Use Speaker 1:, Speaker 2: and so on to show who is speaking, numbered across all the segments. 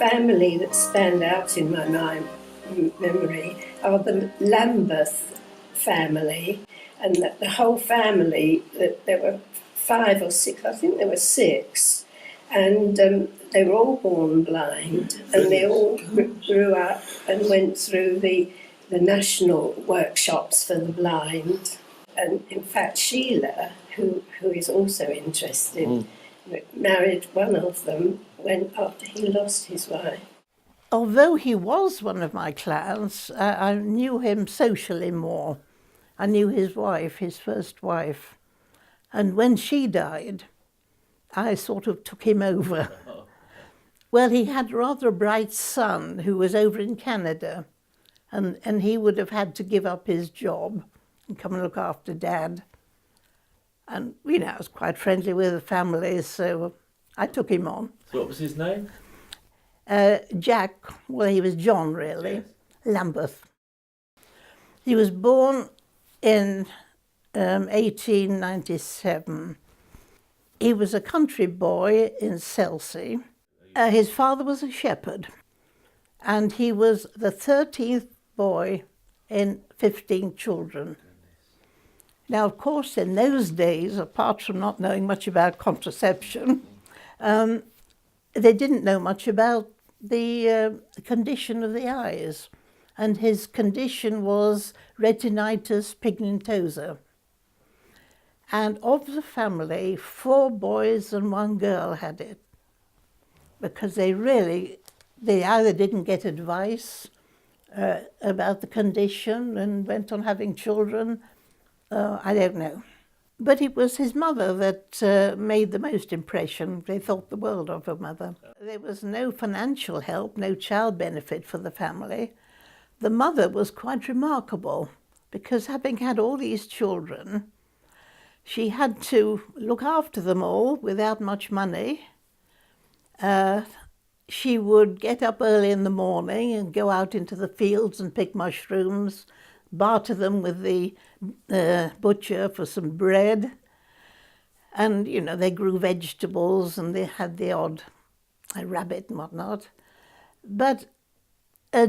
Speaker 1: family that stand out in my memory are the Lambeth family, and the whole family, there were 5 or 6, I think there were 6, and they were all born blind, and they all grew up and went through the national workshops for the blind. And in fact, Sheila, who is also interested, married one of them when after he lost his wife.
Speaker 2: Although he was one of my clients, I knew him socially more. I knew his wife, his first wife. And when she died, I sort of took him over. Well, he had rather a bright son who was over in Canada, and he would have had to give up his job and come and look after Dad. And, I was quite friendly with the family, so I took him on.
Speaker 3: So what was his name?
Speaker 2: Jack, well, he was John, really,
Speaker 3: Yes.
Speaker 2: Lambeth. He was born in 1897. He was a country boy in Selsey. His father was a shepherd, and he was the 13th boy in 15 children. Now, of course, in those days, apart from not knowing much about contraception, they didn't know much about the condition of the eyes. And his condition was retinitis pigmentosa. And of the family, 4 boys and 1 girl had it. Because they either didn't get advice about the condition and went on having children, I don't know. But it was his mother that made the most impression. They thought the world of her mother. There was no financial help, no child benefit for the family. The mother was quite remarkable because having had all these children, she had to look after them all without much money. She would get up early in the morning and go out into the fields and pick mushrooms, barter them with the butcher for some bread. And, they grew vegetables and they had the odd rabbit and whatnot. But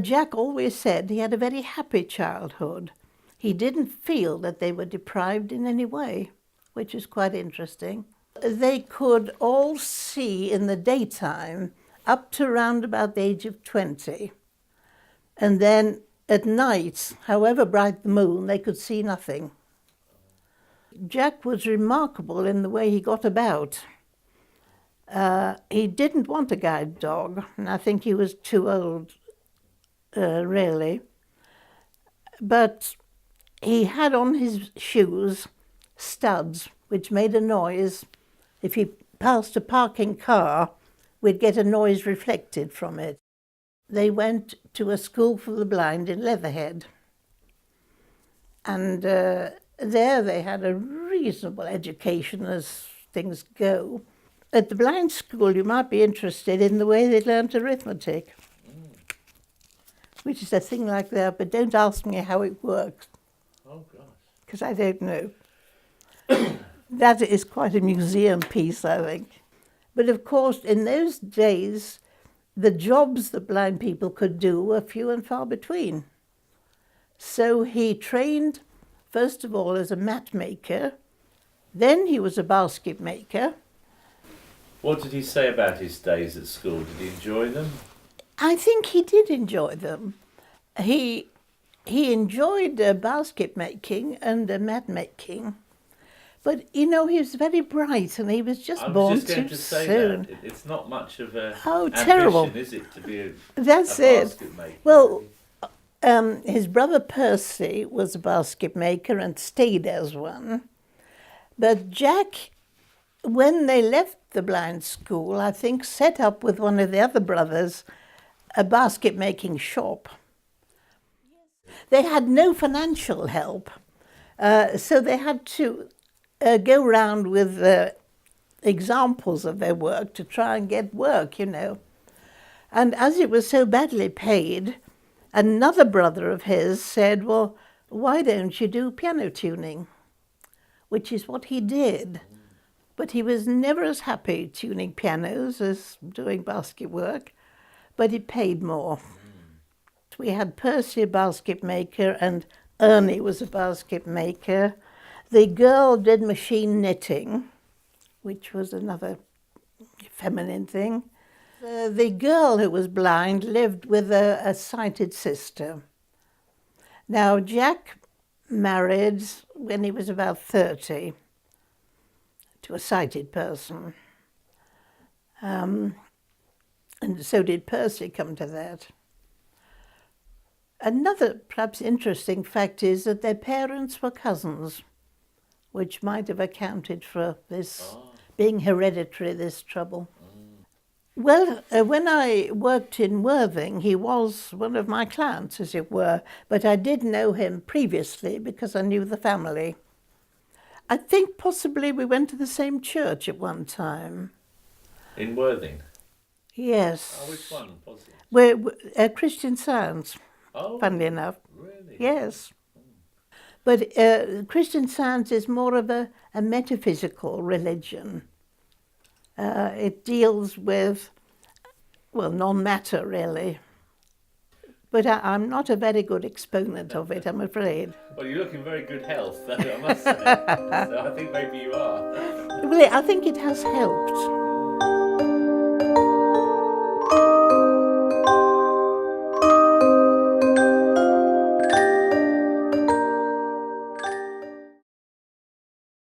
Speaker 2: Jack always said he had a very happy childhood. He didn't feel that they were deprived in any way, which is quite interesting. They could all see in the daytime up to around about the age of 20. And then at night, however bright the moon, they could see nothing. Jack was remarkable in the way he got about. He didn't want a guide dog, and I think he was too old, really. But he had on his shoes studs, which made a noise. If he passed a parking car, we'd get a noise reflected from it. They went to a school for the blind in Leatherhead. And there they had a reasonable education as things go. At the blind school, you might be interested in the way they learnt arithmetic, which is a thing like that, but don't ask me how it works.
Speaker 3: Oh, gosh.
Speaker 2: Because I don't know. That is quite a museum piece, I think. But of course, in those days, the jobs that blind people could do were few and far between. So he trained, first of all, as a mat maker. Then he was a basket maker.
Speaker 3: What did he say about his days at school? Did he enjoy them?
Speaker 2: I think he did enjoy them. He enjoyed basket making and mat making. But, he was very bright and he was just born too soon.
Speaker 3: I was just going to say that. It's not much of a ambition,
Speaker 2: terrible.
Speaker 3: Is it, to be a
Speaker 2: That's
Speaker 3: basket maker?
Speaker 2: Well, his brother Percy was a basket maker and stayed as one. But Jack, when they left the blind school, I think set up with one of the other brothers a basket making shop. They had no financial help, so they had to go round with examples of their work to try and get work, And as it was so badly paid, another brother of his said, well, why don't you do piano tuning? Which is what he did. But he was never as happy tuning pianos as doing basket work. but it paid more. We had Percy, a basket maker, and Ernie was a basket maker. The girl did machine knitting, which was another feminine thing. The girl who was blind lived with a sighted sister. Now, Jack married when he was about 30 to a sighted person. And so did Percy come to that. Another perhaps interesting fact is that their parents were cousins, which might have accounted for this being hereditary, this trouble. Well, when I worked in Worthing, he was one of my clients, as it were, but I did know him previously because I knew the family. I think possibly we went to the same church at one time.
Speaker 3: In Worthing?
Speaker 2: Yes.
Speaker 3: Oh, which one was it?
Speaker 2: We're Christian Science, funnily enough.
Speaker 3: Really?
Speaker 2: Yes. But Christian Science is more of a metaphysical religion. It deals with, well, non-matter, really. But I'm not a very good exponent of it, I'm afraid.
Speaker 3: Well, you look in very good health, though, I must say. So I think maybe you are.
Speaker 2: Well, I think it has helped.